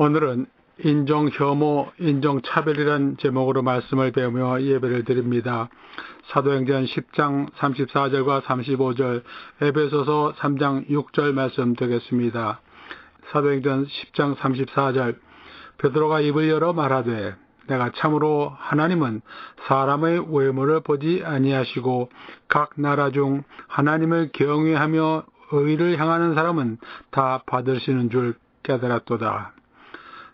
오늘은 인종혐오, 인종차별이란 제목으로 말씀을 배우며 예배를 드립니다. 사도행전 10장 34절과 35절, 에베소서 3장 6절 말씀 되겠습니다. 사도행전 10장 34절, 베드로가 입을 열어 말하되 내가 참으로 하나님은 사람의 외모를 보지 아니하시고 각 나라 중 하나님을 경외하며 의를 향하는 사람은 다 받으시는 줄 깨달았도다.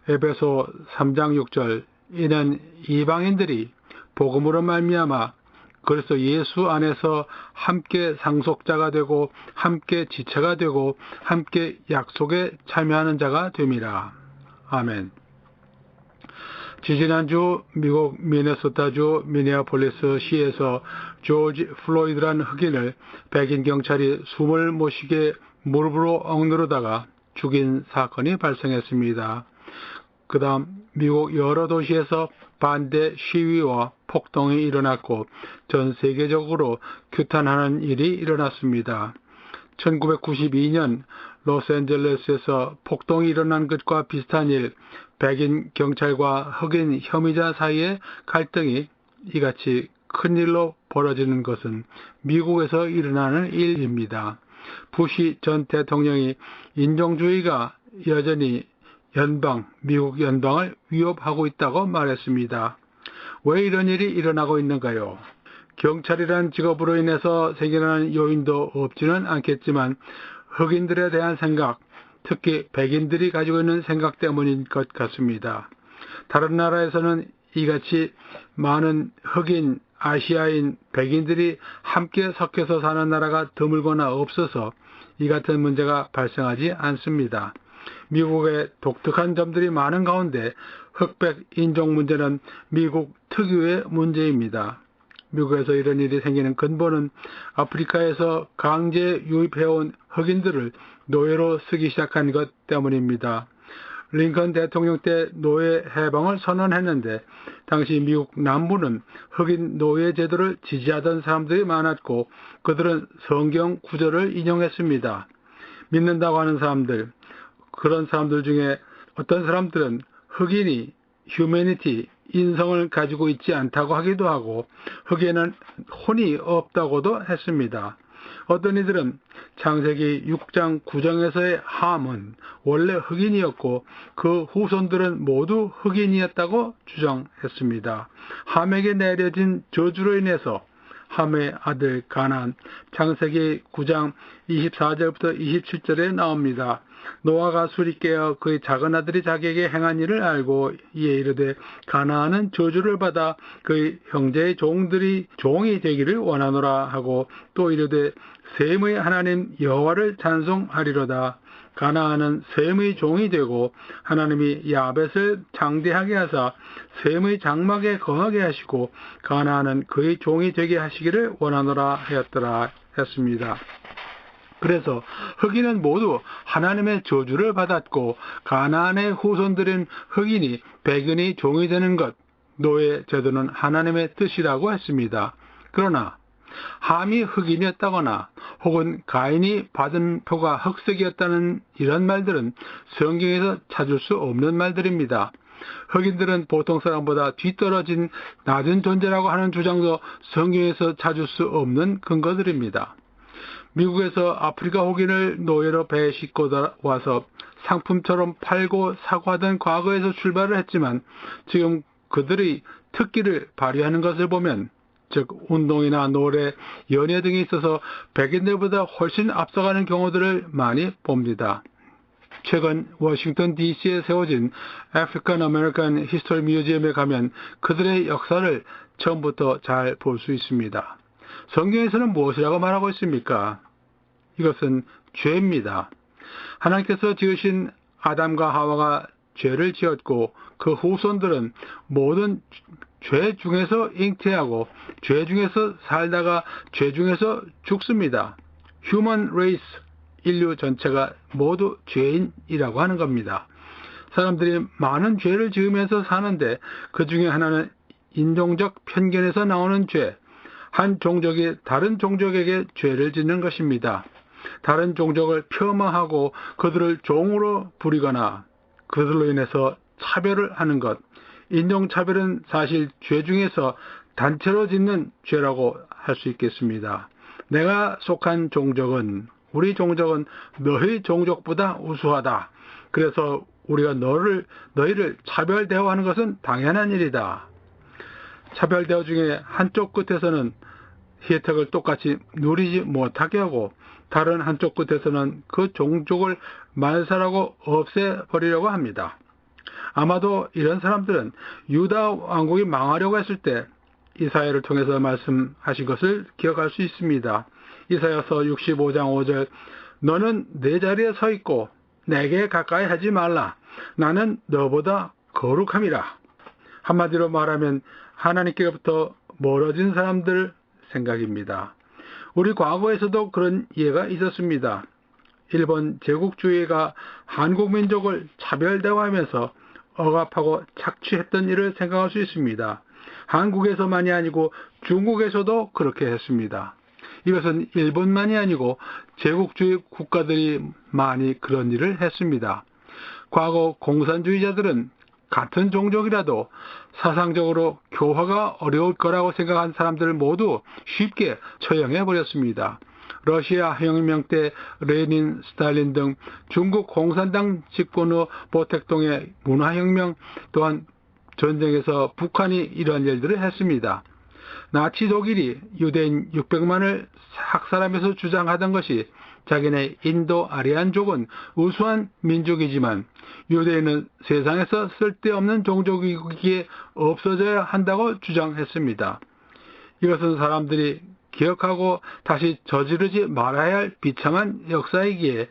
에베소 3장 6절, 이는 이방인들이 복음으로 말미암아 그리스도 예수 안에서 함께 상속자가 되고 함께 지체가 되고 함께 약속에 참여하는 자가 됨이라. 아멘. 지지난주 미국 미네소타주 미네아폴리스 시에서 조지 플로이드라는 흑인을 백인 경찰이 숨을 못 쉬게 무릎으로 억누르다가 죽인 사건이 발생했습니다. 그 다음 미국 여러 도시에서 반대 시위와 폭동이 일어났고 전 세계적으로 규탄하는 일이 일어났습니다. 1992년 로스앤젤레스에서 폭동이 일어난 것과 비슷한 일, 백인 경찰과 흑인 혐의자 사이의 갈등이 이같이 큰 일로 벌어지는 것은 미국에서 일어나는 일입니다. 부시 전 대통령이 인종주의가 여전히 미국 연방을 위협하고 있다고 말했습니다. 왜 이런 일이 일어나고 있는가요? 경찰이란 직업으로 인해서 생겨나는 요인도 없지는 않겠지만 흑인들에 대한 생각, 특히 백인들이 가지고 있는 생각 때문인 것 같습니다. 다른 나라에서는 이같이 많은 흑인, 아시아인, 백인들이 함께 섞여서 사는 나라가 드물거나 없어서 이 같은 문제가 발생하지 않습니다. 미국의 독특한 점들이 많은 가운데 흑백 인종 문제는 미국 특유의 문제입니다. 미국에서 이런 일이 생기는 근본은 아프리카에서 강제 유입해온 흑인들을 노예로 쓰기 시작한 것 때문입니다. 링컨 대통령 때 노예 해방을 선언했는데 당시 미국 남부는 흑인 노예 제도를 지지하던 사람들이 많았고 그들은 성경 구절을 인용했습니다. 믿는다고 하는 사람들, 그런 사람들 중에 어떤 사람들은 흑인이 휴머니티, 인성을 가지고 있지 않다고 하기도 하고 흑인은 혼이 없다고도 했습니다. 어떤 이들은 창세기 6장 9장에서의 함은 원래 흑인이었고 그 후손들은 모두 흑인이었다고 주장했습니다. 함에게 내려진 저주로 인해서 함의 아들 가나안, 창세기 9장 24절부터 27절에 나옵니다. 노아가 술이 깨어 그의 작은 아들이 자기에게 행한 일을 알고 이에 이르되 가나안은 저주를 받아 그의 형제의 종들이 종이 되기를 원하노라 하고 또 이르되 셈의 하나님 여호와를 찬송하리로다. 가나안은 셈의 종이 되고 하나님이 야벳을 장대하게 하사 셈의 장막에 거하게 하시고 가나안은 그의 종이 되게 하시기를 원하노라 하였더라 했습니다. 그래서 흑인은 모두 하나님의 저주를 받았고 가나안의 후손들인 흑인이 백인이 종이 되는 것, 노예 제도는 하나님의 뜻이라고 했습니다. 그러나 함이 흑인이었다거나 혹은 가인이 받은 표가 흑색이었다는 이런 말들은 성경에서 찾을 수 없는 말들입니다. 흑인들은 보통 사람보다 뒤떨어진 낮은 존재라고 하는 주장도 성경에서 찾을 수 없는 근거들입니다. 미국에서 아프리카 흑인을 노예로 배에 싣고 와서 상품처럼 팔고 사고 하던 과거에서 출발을 했지만 지금 그들의 특기를 발휘하는 것을 보면 즉 운동이나 노래, 연예 등에 있어서 백인들보다 훨씬 앞서가는 경우들을 많이 봅니다. 최근 워싱턴 DC에 세워진 African American History Museum에 가면 그들의 역사를 처음부터 잘 볼 수 있습니다. 성경에서는 무엇이라고 말하고 있습니까? 이것은 죄입니다. 하나님께서 지으신 아담과 하와가 죄를 지었고 그 후손들은 모든 죄 중에서 잉태하고 죄 중에서 살다가 죄 중에서 죽습니다. Human race, 인류 전체가 모두 죄인이라고 하는 겁니다. 사람들이 많은 죄를 지으면서 사는데 그 중에 하나는 인종적 편견에서 나오는 죄, 한 종족이 다른 종족에게 죄를 짓는 것입니다. 다른 종족을 폄하하고 그들을 종으로 부리거나 그들로 인해서 차별을 하는 것. 인종차별은 사실 죄 중에서 단체로 짓는 죄라고 할 수 있겠습니다. 내가 속한 종족은, 우리 종족은 너희 종족보다 우수하다. 그래서 우리가 너희를 차별 대우하는 것은 당연한 일이다. 차별 대우 중에 한쪽 끝에서는 혜택을 똑같이 누리지 못하게 하고 다른 한쪽 끝에서는 그 종족을 말살하고 없애버리려고 합니다. 아마도 이런 사람들은 유다 왕국이 망하려고 했을 때 이사야를 통해서 말씀하신 것을 기억할 수 있습니다. 이사야서 65장 5절 너는 내 자리에 서 있고 내게 가까이 하지 말라. 나는 너보다 거룩함이라. 한마디로 말하면 하나님께로부터 멀어진 사람들 생각입니다. 우리 과거에서도 그런 예가 있었습니다. 일본 제국주의가 한국 민족을 차별 대우하면서 억압하고 착취했던 일을 생각할 수 있습니다. 한국에서만이 아니고 중국에서도 그렇게 했습니다. 이것은 일본만이 아니고 제국주의 국가들이 많이 그런 일을 했습니다. 과거 공산주의자들은 같은 종족이라도 사상적으로 교화가 어려울 거라고 생각한 사람들을 모두 쉽게 처형해 버렸습니다. 러시아 혁명 때 레닌, 스탈린 등 중국 공산당 집권 후 보택동의 문화혁명 또한 전쟁에서 북한이 이러한 일들을 했습니다. 나치 독일이 유대인 600만을 학살하면서 주장하던 것이 자기네 인도 아리안족은 우수한 민족이지만 유대인은 세상에서 쓸데없는 종족이기에 없어져야 한다고 주장했습니다. 이것은 사람들이 기억하고 다시 저지르지 말아야 할 비참한 역사이기에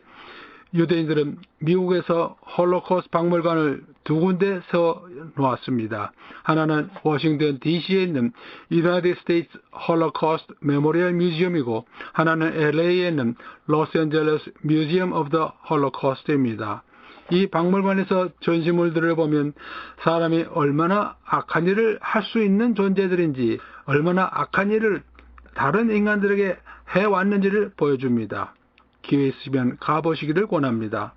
유대인들은 미국에서 홀로코스트 박물관을 두 군데 세워 놓았습니다. 하나는 워싱턴 DC에 있는 United States Holocaust Memorial Museum이고 하나는 LA에 있는 Los Angeles Museum of the Holocaust입니다. 이 박물관에서 전시물들을 보면 사람이 얼마나 악한 일을 할 수 있는 존재들인지, 얼마나 악한 일을 다른 인간들에게 해왔는지를 보여줍니다. 기회 있으면 가보시기를 권합니다.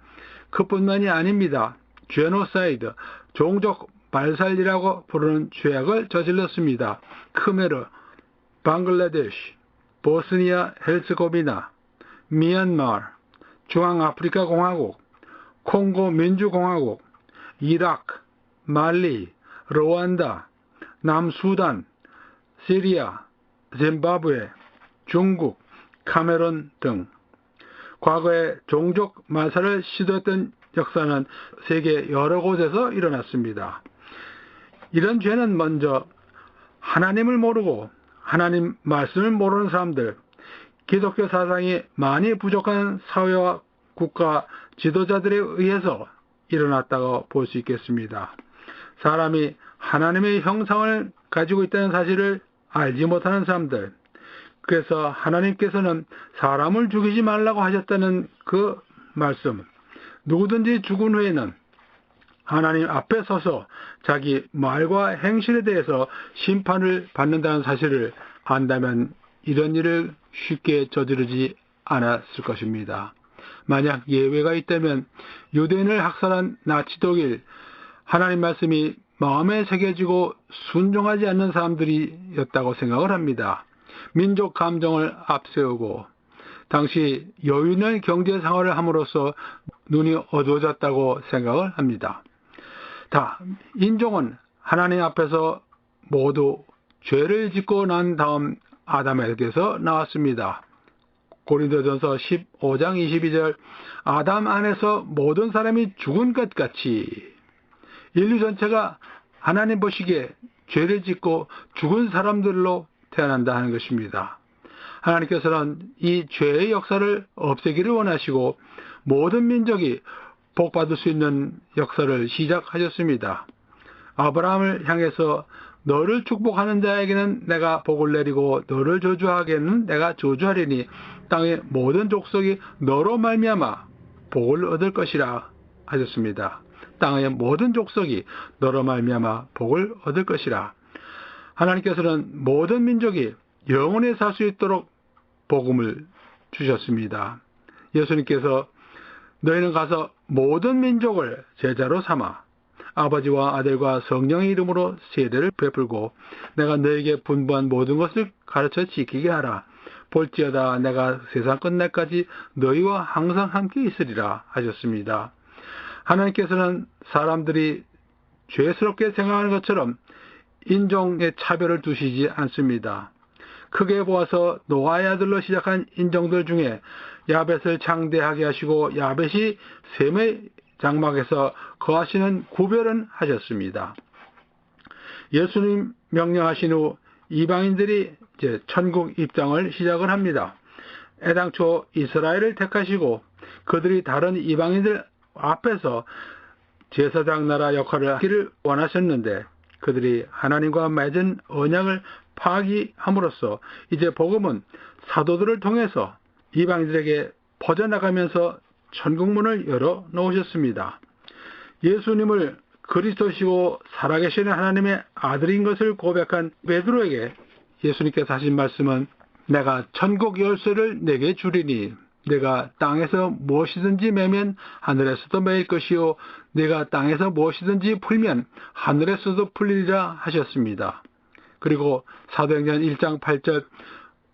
그뿐만이 아닙니다. 제노사이드, 종족 말살이라고 부르는 죄악을 저질렀습니다. 크메르, 방글라데시, 보스니아 헤르츠고비나, 미얀마, 중앙아프리카 공화국, 콩고 민주공화국, 이라크, 말리, 루안다, 남수단, 시리아, 짐바브웨, 중국, 카메룬 등 과거에 종족 말살을 시도했던 역사는 세계 여러 곳에서 일어났습니다. 이런 죄는 먼저 하나님을 모르고 하나님 말씀을 모르는 사람들, 기독교 사상이 많이 부족한 사회와 국가 지도자들에 의해서 일어났다고 볼 수 있겠습니다. 사람이 하나님의 형상을 가지고 있다는 사실을 알지 못하는 사람들, 그래서 하나님께서는 사람을 죽이지 말라고 하셨다는 그 말씀, 누구든지 죽은 후에는 하나님 앞에 서서 자기 말과 행실에 대해서 심판을 받는다는 사실을 안다면 이런 일을 쉽게 저지르지 않았을 것입니다. 만약 예외가 있다면 유대인을 학살한 나치 독일, 하나님 말씀이 마음에 새겨지고 순종하지 않는 사람들이었다고 생각을 합니다. 민족 감정을 앞세우고 당시 여유 있는 경제 생활을 함으로써 눈이 어두워졌다고 생각을 합니다. 인종은 하나님 앞에서 모두 죄를 짓고 난 다음 아담에게서 나왔습니다. 고린도전서 15장 22절 아담 안에서 모든 사람이 죽은 것 같이 인류 전체가 하나님 보시기에 죄를 짓고 죽은 사람들로 태어난다 하는 것입니다. 하나님께서는 이 죄의 역사를 없애기를 원하시고 모든 민족이 복받을 수 있는 역사를 시작하셨습니다. 아브라함을 향해서 너를 축복하는 자에게는 내가 복을 내리고 너를 저주하게는 내가 저주하리니 땅의 모든 족속이 너로 말미암아 복을 얻을 것이라 하셨습니다. 땅의 모든 족속이 너로 말미암아 복을 얻을 것이라. 하나님께서는 모든 민족이 영원히 살 수 있도록 복음을 주셨습니다. 예수님께서 너희는 가서 모든 민족을 제자로 삼아 아버지와 아들과 성령의 이름으로 세례를 베풀고 내가 너에게 분부한 모든 것을 가르쳐 지키게 하라. 볼지어다 내가 세상 끝날까지 너희와 항상 함께 있으리라 하셨습니다. 하나님께서는 사람들이 죄스럽게 생각하는 것처럼 인종의 차별을 두시지 않습니다. 크게 보아서 노아의 아들로 시작한 인종들 중에 야벳을 창대하게 하시고 야벳이 셈의 장막에서 거하시는 구별은 하셨습니다. 예수님 명령하신 후 이방인들이 이제 천국 입장을 시작을 합니다. 애당초 이스라엘을 택하시고 그들이 다른 이방인들 앞에서 제사장 나라 역할을 하기를 원하셨는데 그들이 하나님과 맺은 언약을 파기함으로써 이제 복음은 사도들을 통해서 이방인들에게 퍼져나가면서 천국문을 열어 놓으셨습니다. 예수님을 그리스도시고 살아계시는 하나님의 아들인 것을 고백한 베드로에게 예수님께서 하신 말씀은 내가 천국 열쇠를 내게 주리니 내가 땅에서 무엇이든지 매면 하늘에서도 매일 것이요 내가 땅에서 무엇이든지 풀면 하늘에서도 풀리리라 하셨습니다. 그리고 사도행전 1장 8절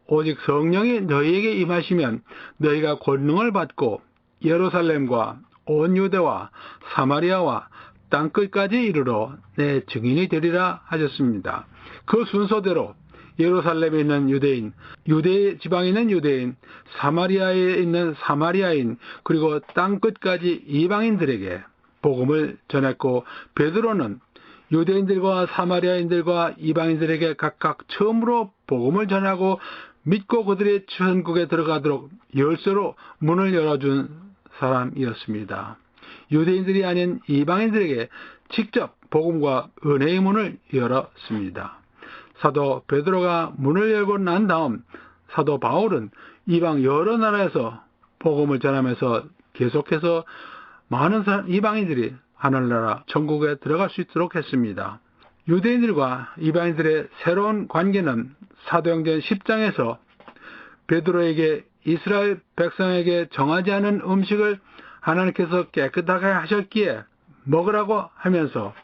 오직 성령이 너희에게 임하시면 너희가 권능을 받고 예루살렘과 온 유대와 사마리아와 땅끝까지 이르러 내 증인이 되리라 하셨습니다. 그 순서대로 예루살렘에 있는 유대인, 유대 지방에 있는 유대인, 사마리아에 있는 사마리아인, 그리고 땅끝까지 이방인들에게 복음을 전했고 베드로는 유대인들과 사마리아인들과 이방인들에게 각각 처음으로 복음을 전하고 믿고 그들의 천국에 들어가도록 열쇠로 문을 열어준 사람이었습니다. 유대인들이 아닌 이방인들에게 직접 복음과 은혜의 문을 열었습니다. 사도 베드로가 문을 열고 난 다음 사도 바울은 이방 여러 나라에서 복음을 전하면서 계속해서 많은 이방인들이 하늘나라 천국에 들어갈 수 있도록 했습니다. 유대인들과 이방인들의 새로운 관계는 사도행전 10장에서 베드로에게 이스라엘 백성에게 정하지 않은 음식을 하나님께서 깨끗하게 하셨기에 먹으라고 하면서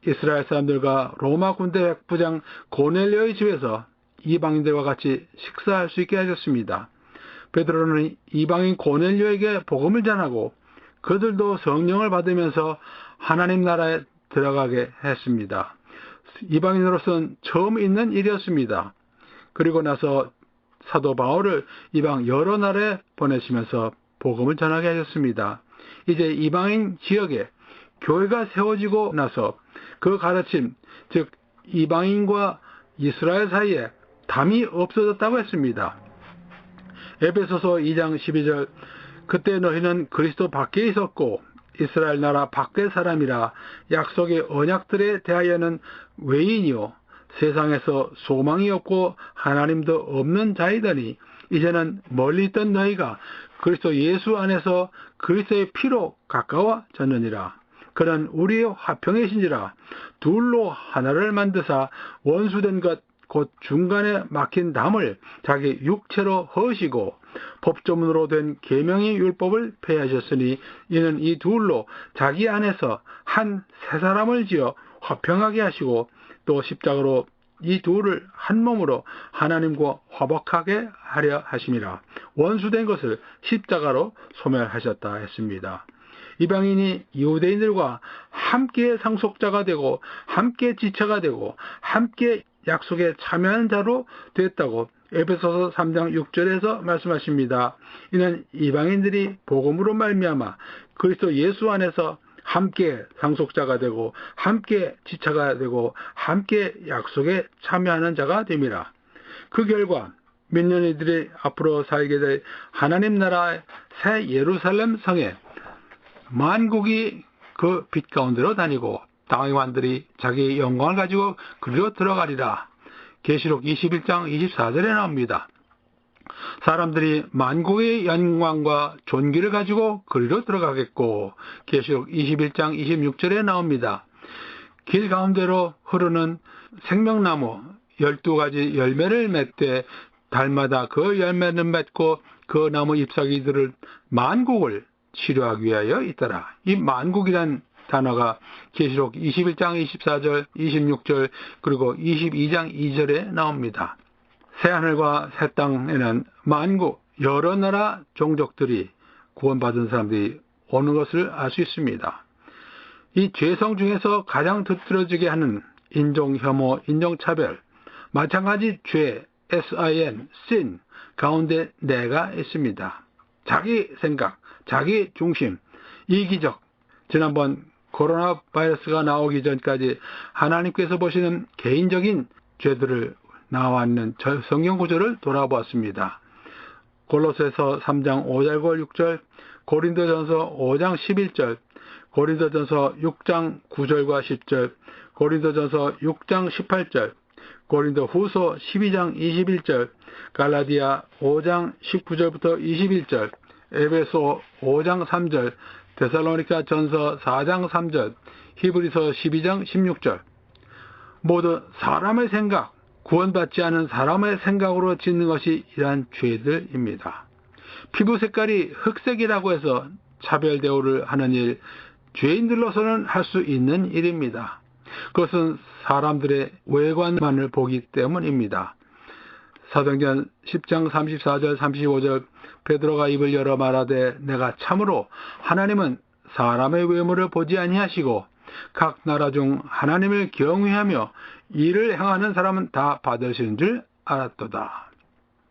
이스라엘 사람들과 로마 군대 백부장 고넬료의 집에서 이방인들과 같이 식사할 수 있게 하셨습니다. 베드로는 이방인 고넬료에게 복음을 전하고 그들도 성령을 받으면서 하나님 나라에 들어가게 했습니다. 이방인으로서는 처음 있는 일이었습니다. 그리고 나서 사도 바울을 이방 여러 나라에 보내시면서 복음을 전하게 하셨습니다. 이제 이방인 지역에 교회가 세워지고 나서 그 가르침, 즉 이방인과 이스라엘 사이에 담이 없어졌다고 했습니다. 에베소서 2장 12절 그때 너희는 그리스도 밖에 있었고 이스라엘 나라 밖의 사람이라 약속의 언약들에 대하여는 외인이요 세상에서 소망이 없고 하나님도 없는 자이더니 이제는 멀리 있던 너희가 그리스도 예수 안에서 그리스도의 피로 가까워졌느니라. 그는 우리의 화평이신지라 둘로 하나를 만드사 원수된 것 곧 중간에 막힌 담을 자기 육체로 허시고 법조문으로 된 계명의 율법을 폐하셨으니 이는 이 둘로 자기 안에서 한 새 사람을 지어 화평하게 하시고 또 십자가로 이 둘을 한 몸으로 하나님과 화목하게 하려 하심이라. 원수된 것을 십자가로 소멸하셨다 했습니다. 이방인이 유대인들과 함께 상속자가 되고 함께 지체가 되고 함께 약속에 참여하는 자로 됐다고 에베소서 3장 6절에서 말씀하십니다. 이는 이방인들이 복음으로 말미암아 그리스도 예수 안에서 함께 상속자가 되고 함께 지체가 되고 함께 약속에 참여하는 자가 됨이라. 그 결과 몇 년이들이 앞으로 살게 될 하나님 나라의 새 예루살렘 성에 만국이 그 빛 가운데로 다니고 땅의 왕들이 자기 영광을 가지고 그리로 들어가리라. 계시록 21장 24절에 나옵니다. 사람들이 만국의 영광과 존귀를 가지고 그리로 들어가겠고 계시록 21장 26절에 나옵니다. 길 가운데로 흐르는 생명나무 12가지 열매를 맺되 달마다 그 열매를 맺고 그 나무 잎사귀들을 만국을 치료하기 위하여 있더라. 이 만국이란 단어가 계시록 21장 24절, 26절 그리고 22장 2절에 나옵니다. 새하늘과 새 땅에는 만국 여러 나라 종족들이 구원받은 사람들이 오는 것을 알 수 있습니다. 이 죄성 중에서 가장 뒤틀어지게 하는 인종혐오, 인종차별, 마찬가지 죄, sin, sin 가운데 내가 있습니다. 자기 생각, 자기 중심, 이기적. 지난번 코로나 바이러스가 나오기 전까지 하나님께서 보시는 개인적인 죄들을 나와있는 성경 구절을 돌아보았습니다. 골로새서 3장 5절 6절, 고린도전서 5장 11절, 고린도전서 6장 9절과 10절, 고린도전서 6장 18절, 고린도후서 12장 21절, 갈라디아 5장 19절부터 21절, 에베소 5장 3절, 데살로니가 전서 4장 3절, 히브리서 12장 16절. 모두 사람의 생각, 구원받지 않은 사람의 생각으로 짓는 것이 이러한 죄들입니다. 피부 색깔이 흑색이라고 해서 차별 대우를 하는 일, 죄인들로서는 할 수 있는 일입니다. 그것은 사람들의 외관만을 보기 때문입니다. 사도행전 10장 34절 35절 베드로가 입을 열어 말하되 내가 참으로 하나님은 사람의 외모를 보지 아니하시고 각 나라 중 하나님을 경외하며 이를 행하는 사람은 다 받으시는 줄 알았도다.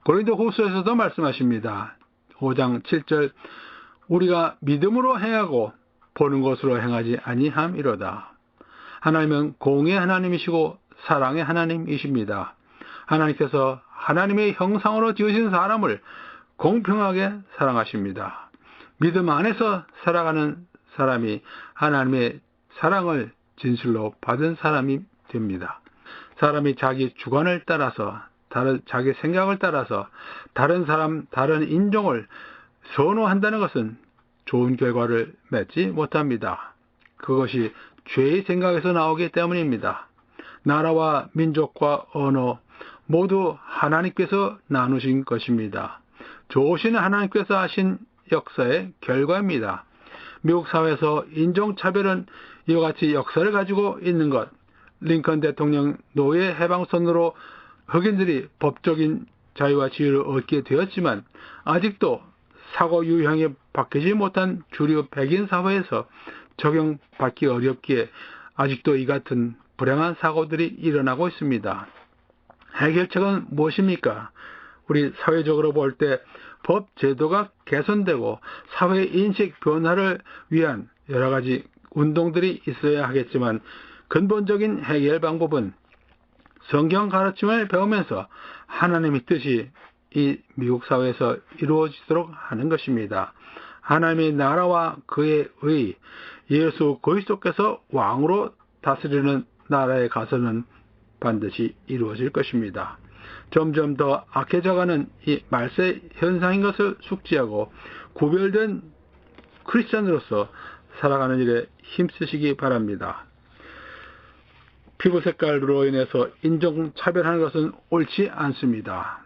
고린도후서에서도 말씀하십니다. 5장 7절 우리가 믿음으로 행하고 보는 것으로 행하지 아니함이로다. 하나님은 공의 하나님이시고 사랑의 하나님이십니다. 하나님께서 하나님의 형상으로 지으신 사람을 공평하게 사랑하십니다. 믿음 안에서 살아가는 사람이 하나님의 사랑을 진실로 받은 사람이 됩니다. 사람이 자기 주관을 따라서 자기 생각을 따라서 다른 사람, 다른 인종을 선호한다는 것은 좋은 결과를 맺지 못합니다. 그것이 죄의 생각에서 나오기 때문입니다. 나라와 민족과 언어 모두 하나님께서 나누신 것입니다. 좋으신 하나님께서 하신 역사의 결과입니다. 미국 사회에서 인종차별은 이와 같이 역사를 가지고 있는 것, 링컨 대통령 노예 해방선으로 흑인들이 법적인 자유와 지위를 얻게 되었지만 아직도 사고 유형에 바뀌지 못한 주류 백인 사회에서 적용받기 어렵기에 아직도 이 같은 불행한 사고들이 일어나고 있습니다. 해결책은 무엇입니까? 우리 사회적으로 볼 때 법 제도가 개선되고 사회 인식 변화를 위한 여러 가지 운동들이 있어야 하겠지만 근본적인 해결 방법은 성경 가르침을 배우면서 하나님의 뜻이 이 미국 사회에서 이루어지도록 하는 것입니다. 하나님의 나라와 그의 의, 예수 그리스도께서 왕으로 다스리는 나라에 가서는 반드시 이루어질 것입니다. 점점 더 악해져가는 이 말세 현상인 것을 숙지하고 구별된 크리스찬으로서 살아가는 일에 힘쓰시기 바랍니다. 피부 색깔로 인해서 인종차별하는 것은 옳지 않습니다.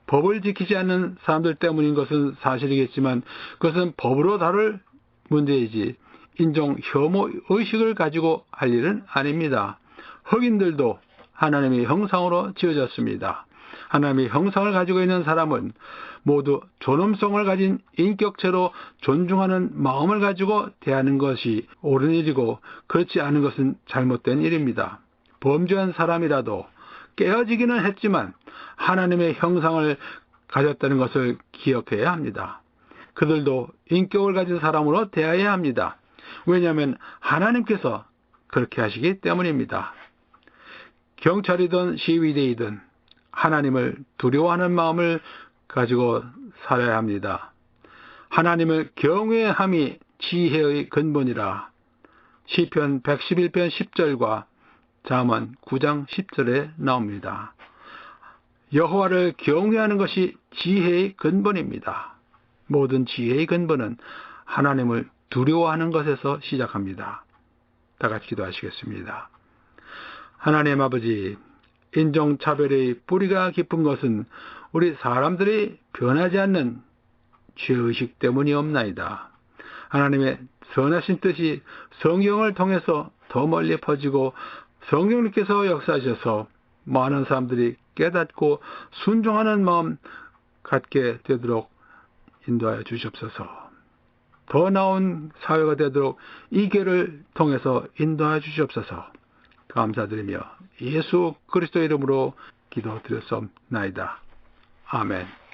법을 지키지 않는 사람들 때문인 것은 사실이겠지만 그것은 법으로 다룰 문제이지 인종 혐오 의식을 가지고 할 일은 아닙니다. 흑인들도 하나님의 형상으로 지어졌습니다. 하나님의 형상을 가지고 있는 사람은 모두 존엄성을 가진 인격체로 존중하는 마음을 가지고 대하는 것이 옳은 일이고 그렇지 않은 것은 잘못된 일입니다. 범죄한 사람이라도 깨어지기는 했지만 하나님의 형상을 가졌다는 것을 기억해야 합니다. 그들도 인격을 가진 사람으로 대해야 합니다. 왜냐하면 하나님께서 그렇게 하시기 때문입니다. 경찰이든 시위대이든 하나님을 두려워하는 마음을 가지고 살아야 합니다. 하나님을 경외함이 지혜의 근본이라 시편 111편 10절과 잠언 9장 10절에 나옵니다. 여호와를 경외하는 것이 지혜의 근본입니다. 모든 지혜의 근본은 하나님을 두려워하는 것에서 시작합니다. 다 같이 기도하시겠습니다. 하나님 아버지, 인종차별의 뿌리가 깊은 것은 우리 사람들이 변하지 않는 죄의식 때문이옵나이다. 하나님의 선하신 뜻이 성경을 통해서 더 멀리 퍼지고 성령님께서 역사하셔서 많은 사람들이 깨닫고 순종하는 마음 갖게 되도록 인도하여 주시옵소서. 더 나은 사회가 되도록 이 길을 통해서 인도하여 주시옵소서. 감사드리며 예수 그리스도 이름으로 기도드렸사옵나이다. 아멘.